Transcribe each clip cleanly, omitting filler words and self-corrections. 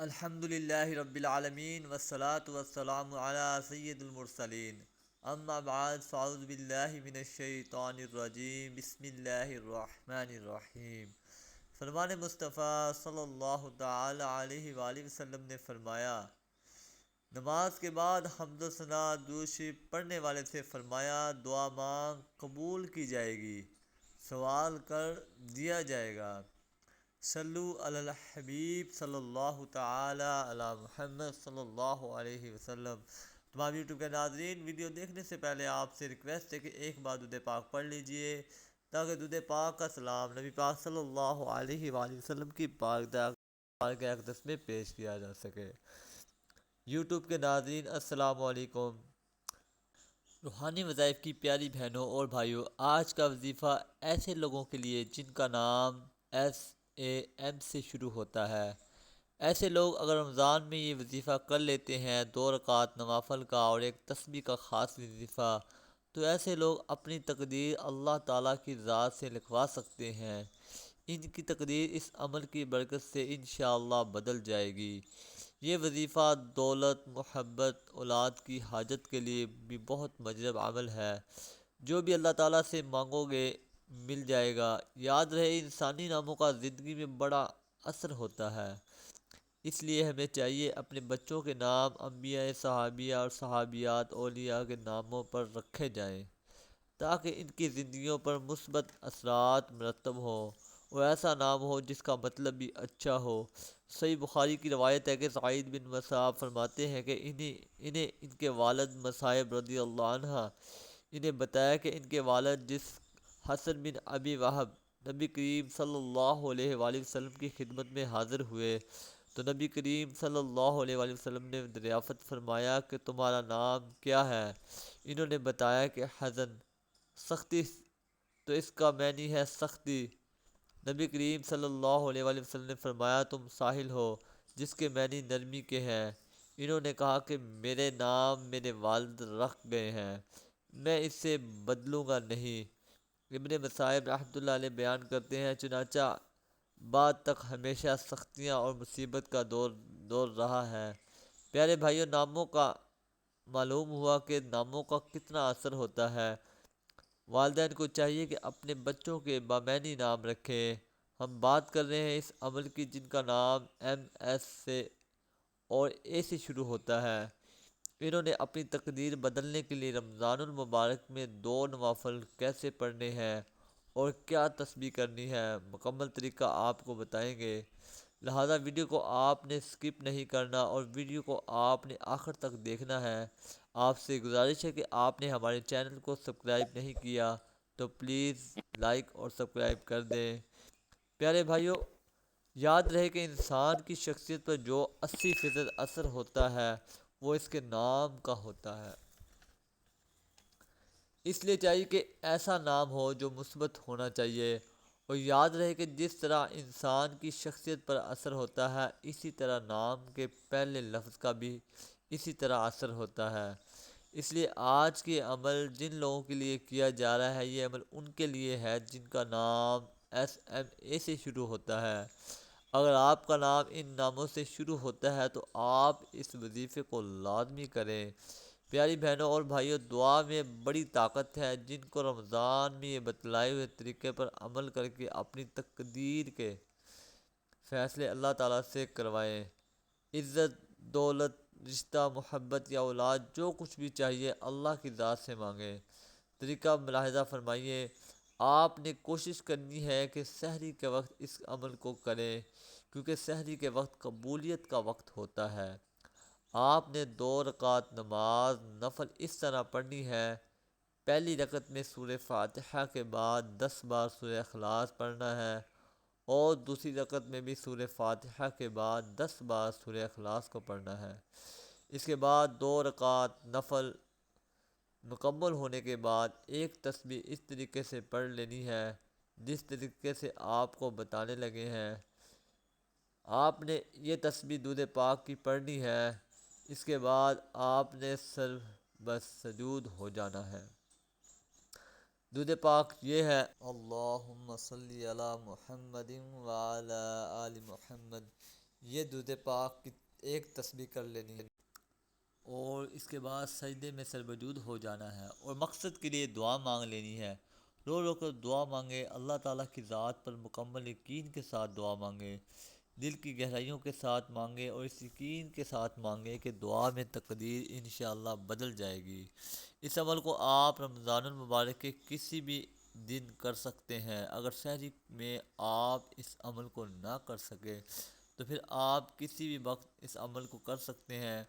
الحمدللہ رب العالمین والصلاة والسلام علی سید المرسلین اما بعد فاعوذ باللہ من الشیطان الرجیم بسم اللہ الرحمن الرحیم۔ فرمان مصطفیٰ صلی اللہ تعالی علیہ وآلہ وسلم نے فرمایا، نماز کے بعد حمد و ثنا درود شریف پڑھنے والے سے فرمایا دعا مانگ قبول کی جائے گی، سوال کر دیا جائے گا۔ صلو علی الحبیب صلی اللہ تعالی علی محمد صلی اللہ علیہ وسلم۔ تمام یوٹیوب کے ناظرین، ویڈیو دیکھنے سے پہلے آپ سے ریکویسٹ ہے کہ ایک بار درود پاک پڑھ لیجئے تاکہ درود پاک کا سلام نبی پاک صلی اللہ علیہ وآلہ وسلم کی پاک اقدس میں پیش کیا جا سکے۔ یوٹیوب کے ناظرین السلام علیکم۔ روحانی وظائف کی پیاری بہنوں اور بھائیوں، آج کا وظیفہ ایسے لوگوں کے لیے جن کا نام SAM سے شروع ہوتا ہے۔ ایسے لوگ اگر رمضان میں یہ وظیفہ کر لیتے ہیں، 2 رکعت نوافل کا اور ایک تسبیح کا خاص وظیفہ، تو ایسے لوگ اپنی تقدیر اللہ تعالیٰ کی ذات سے لکھوا سکتے ہیں۔ ان کی تقدیر اس عمل کی برکت سے انشاءاللہ بدل جائے گی۔ یہ وظیفہ دولت، محبت، اولاد کی حاجت کے لیے بھی بہت مجرب عمل ہے۔ جو بھی اللہ تعالیٰ سے مانگو گے مل جائے گا۔ یاد رہے، انسانی ناموں کا زندگی میں بڑا اثر ہوتا ہے، اس لیے ہمیں چاہیے اپنے بچوں کے نام انبیاء، صحابیہ اور صحابیات، اولیاء کے ناموں پر رکھے جائیں تاکہ ان کی زندگیوں پر مثبت اثرات مرتب ہوں، اور ایسا نام ہو جس کا مطلب بھی اچھا ہو۔ صحیح بخاری کی روایت ہے کہ سعید بن مصعب فرماتے ہیں کہ انہیں ان کے والد مصعب رضی اللہ عنہ انہیں بتایا کہ ان کے والد جس حسن بن ابی وہب نبی کریم صلی اللہ علیہ وآلہ وسلم کی خدمت میں حاضر ہوئے تو نبی کریم صلی اللہ علیہ وآلہ وسلم نے دریافت فرمایا کہ تمہارا نام کیا ہے؟ انہوں نے بتایا کہ حزن، سختی، تو اس کا معنی ہے سختی۔ نبی کریم صلی اللہ علیہ وآلہ وسلم نے فرمایا تم ساحل ہو، جس کے معنی نرمی کے ہیں۔ انہوں نے کہا کہ میرے نام میرے والد رکھ گئے ہیں، میں اس سے بدلوں گا نہیں۔ ابن مصعب رحمۃ اللہ علیہ بیان کرتے ہیں، چنانچہ بعد تک ہمیشہ سختیاں اور مصیبت کا دور رہا ہے۔ پیارے بھائیوں، ناموں کا معلوم ہوا کہ ناموں کا کتنا اثر ہوتا ہے۔ والدین کو چاہیے کہ اپنے بچوں کے بامعنی نام رکھیں۔ ہم بات کر رہے ہیں اس عمل کی جن کا نام MS سے اور A سے شروع ہوتا ہے۔ انہوں نے اپنی تقدیر بدلنے کے لیے رمضان المبارک میں 2 نوافل کیسے پڑھنے ہیں اور کیا تسبیح کرنی ہے، مکمل طریقہ آپ کو بتائیں گے۔ لہذا ویڈیو کو آپ نے سکپ نہیں کرنا اور ویڈیو کو آپ نے آخر تک دیکھنا ہے۔ آپ سے گزارش ہے کہ آپ نے ہمارے چینل کو سبسکرائب نہیں کیا تو پلیز لائک اور سبسکرائب کر دیں۔ پیارے بھائیوں، یاد رہے کہ انسان کی شخصیت پر جو 80% اثر ہوتا ہے وہ اس کے نام کا ہوتا ہے۔ اس لیے چاہیے کہ ایسا نام ہو جو مثبت ہونا چاہیے، اور یاد رہے کہ جس طرح انسان کی شخصیت پر اثر ہوتا ہے اسی طرح نام کے پہلے لفظ کا بھی اسی طرح اثر ہوتا ہے۔ اس لیے آج کے عمل جن لوگوں کے لیے کیا جا رہا ہے، یہ عمل ان کے لیے ہے جن کا نام SMA سے شروع ہوتا ہے۔ اگر آپ کا نام ان ناموں سے شروع ہوتا ہے تو آپ اس وظیفے کو لازمی کریں۔ پیاری بہنوں اور بھائیوں، دعا میں بڑی طاقت ہے۔ جن کو رمضان میں یہ بتلائے ہوئے طریقے پر عمل کر کے اپنی تقدیر کے فیصلے اللہ تعالیٰ سے کروائیں۔ عزت، دولت، رشتہ، محبت یا اولاد، جو کچھ بھی چاہیے اللہ کی ذات سے مانگیں۔ طریقہ ملاحظہ فرمائیے، آپ نے کوشش کرنی ہے کہ سحری کے وقت اس عمل کو کریں، کیونکہ سحری کے وقت قبولیت کا وقت ہوتا ہے۔ آپ نے 2 رکعت نماز نفل اس طرح پڑھنی ہے، پہلی رکعت میں سورہ فاتحہ کے بعد 10 بار سورہ اخلاص پڑھنا ہے، اور دوسری رکعت میں بھی سورہ فاتحہ کے بعد 10 بار سورہ اخلاص کو پڑھنا ہے۔ اس کے بعد 2 رکعت نفل مکمل ہونے کے بعد ایک تسبیح اس طریقے سے پڑھ لینی ہے جس طریقے سے آپ کو بتانے لگے ہیں۔ آپ نے یہ تسبیح درود پاک کی پڑھنی ہے، اس کے بعد آپ نے سر بس سجود ہو جانا ہے۔ درود پاک یہ ہے، اللہم صلی علی محمد وعلی آل محمد یہ درود پاک کی ایک تسبیح کر لینی ہے اور اس کے بعد سجدے میں سربجود ہو جانا ہے اور مقصد کے لیے دعا مانگ لینی ہے۔ رو رو کر دعا مانگے، اللہ تعالیٰ کی ذات پر مکمل یقین کے ساتھ دعا مانگے، دل کی گہرائیوں کے ساتھ مانگے اور اس یقین کے ساتھ مانگے کہ دعا میں تقدیر انشاءاللہ بدل جائے گی۔ اس عمل کو آپ رمضان المبارک کے کسی بھی دن کر سکتے ہیں۔ اگر سحری میں آپ اس عمل کو نہ کر سکے تو پھر آپ کسی بھی وقت اس عمل کو کر سکتے ہیں۔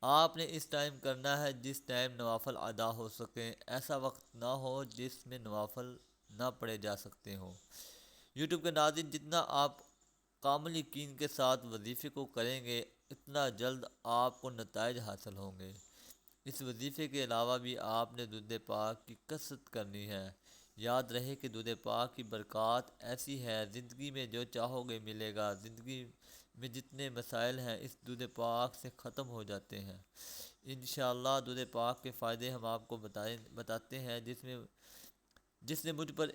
آپ نے اس ٹائم کرنا ہے جس ٹائم نوافل ادا ہو سکیں، ایسا وقت نہ ہو جس میں نوافل نہ پڑھے جا سکتے ہوں۔ یوٹیوب کے ناظرین، جتنا آپ کامل یقین کے ساتھ وظیفے کو کریں گے اتنا جلد آپ کو نتائج حاصل ہوں گے۔ اس وظیفے کے علاوہ بھی آپ نے درود پاک کی کثرت کرنی ہے۔ یاد رہے کہ درود پاک کی برکات ایسی ہے، زندگی میں جو چاہو گے ملے گا۔ زندگی میں جتنے مسائل ہیں اس درود پاک سے ختم ہو جاتے ہیں۔ انشاءاللہ درود پاک کے فائدے ہم آپ کو بتاتے ہیں، جس نے مجھ پر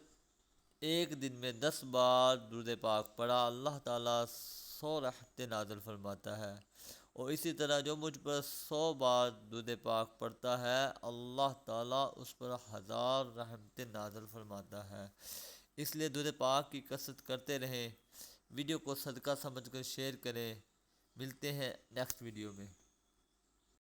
ایک دن میں 10 بار درود پاک پڑھا، اللہ تعالیٰ 100 رحمتیں نازل فرماتا ہے، اور اسی طرح جو مجھ پر 100 بار درود پاک پڑھتا ہے اللہ تعالیٰ اس پر 1000 رحمتیں نازل فرماتا ہے۔ اس لیے درود پاک کی کثرت کرتے رہیں، ویڈیو کو صدقہ سمجھ کر شیئر کریں۔ ملتے ہیں نیکسٹ ویڈیو میں۔